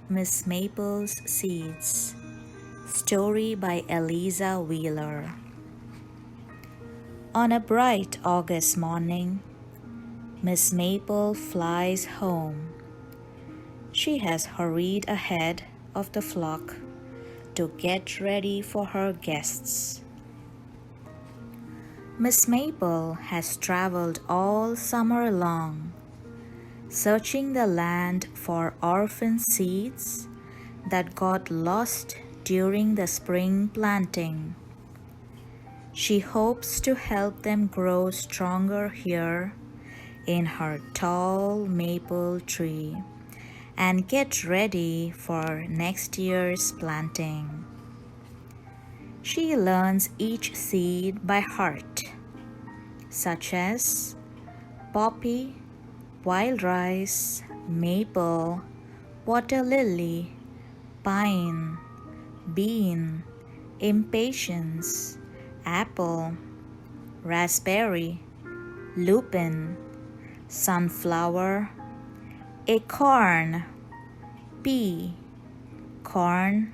Miss Maple's Seeds. Story by Eliza Wheeler. On a bright August morning, Miss Maple flies home. She has hurried ahead of the flock to get ready for her guests. Miss Maple has traveled all summer long, searching the land for orphan seeds that got lost during the spring planting. She hopes to help them grow stronger here in her tall maple tree and get ready for next year's planting. She learns each seed by heart, such as poppy, wild rice, maple, water lily, pine, bean, impatiens, apple, raspberry, lupin, sunflower, acorn, pea, corn,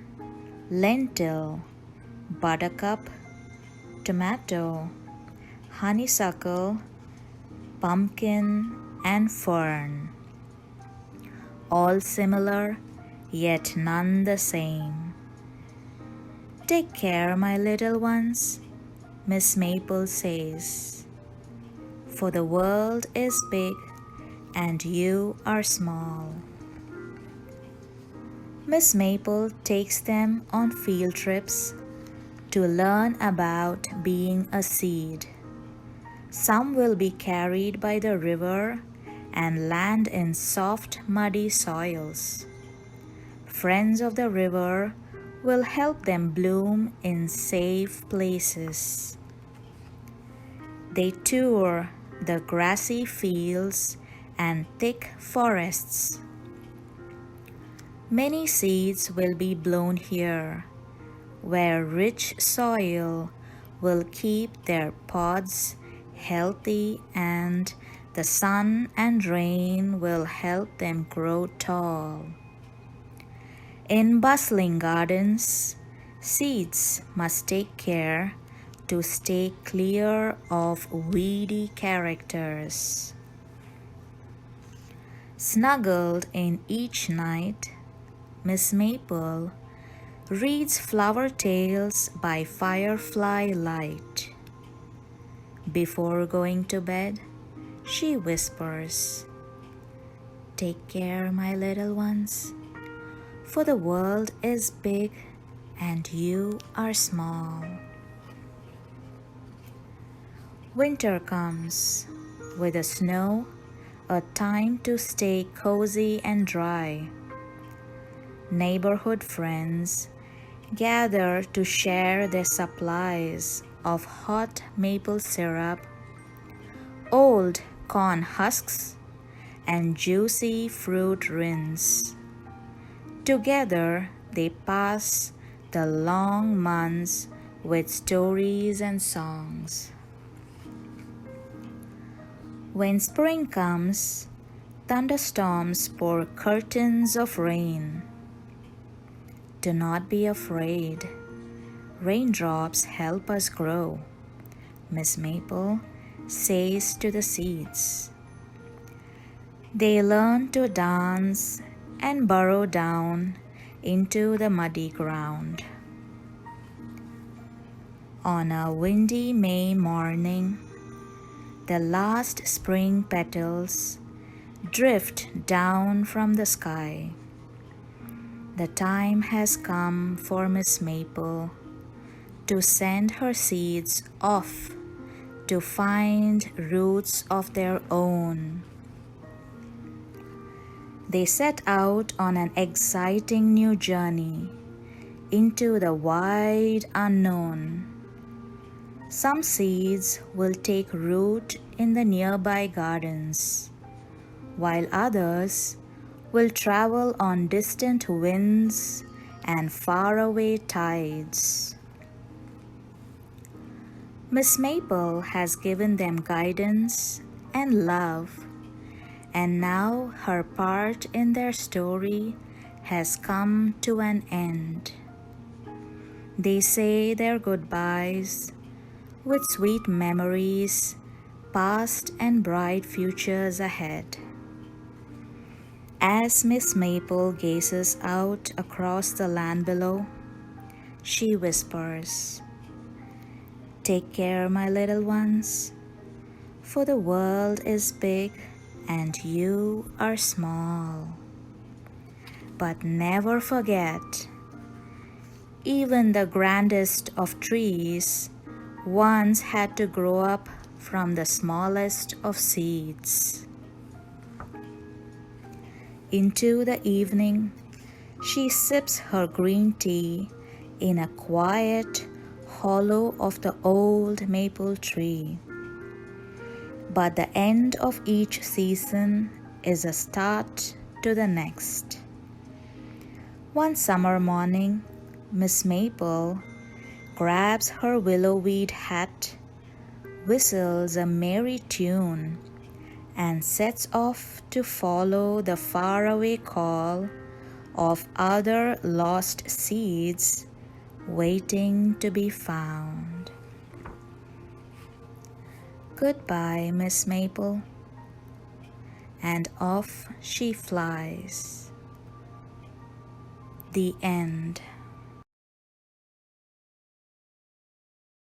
lentil, buttercup, tomato, honeysuckle, pumpkin, and fern. All similar, yet none the same. "Take care, my little ones," Miss Maple says, "for the world is big and you are small." Miss Maple takes them on field trips to learn about being a seed. Some will be carried by the river and land in soft, muddy soils. Friends of the river will help them bloom in safe places. They tour the grassy fields and thick forests. Many seeds will be blown here, where rich soil will keep their pods healthy and the sun and rain will help them grow tall. In bustling gardens, seeds must take care to stay clear of weedy characters. Snuggled in each night, Miss Maple reads flower tales by firefly light. Before going to bed, she whispers, "Take care, my little ones, for the world is big and you are small." Winter comes with the snow, a time to stay cozy and dry. Neighborhood friends gather to share their supplies of hot maple syrup, old corn husks, and juicy fruit rinds. Together they pass the long months with stories and songs. When spring comes, thunderstorms pour curtains of rain. Do not be afraid. Raindrops help us grow, Miss Maple says to the seeds. They learn to dance and burrow down into the muddy ground. On a windy May morning, the last spring petals drift down from the sky. The time has come for Miss Maple to send her seeds off to find roots of their own. They set out on an exciting new journey into the wide unknown. Some seeds will take root in the nearby gardens, while others will travel on distant winds and faraway tides. Miss Maple has given them guidance and love, and now her part in their story has come to an end. They say their goodbyes with sweet memories, past and bright futures ahead. As Miss Maple gazes out across the land below, she whispers, "Take care, my little ones, for the world is big and you are small. But never forget, even the grandest of trees once had to grow up from the smallest of seeds." Into the evening, she sips her green tea in a quiet hollow of the old maple tree. But the end of each season is a start to the next. One summer morning, Miss Maple grabs her willow-weed hat, whistles a merry tune, and sets off to follow the faraway call of other lost seeds waiting to be found. Goodbye, Miss Maple. And off she flies. The end.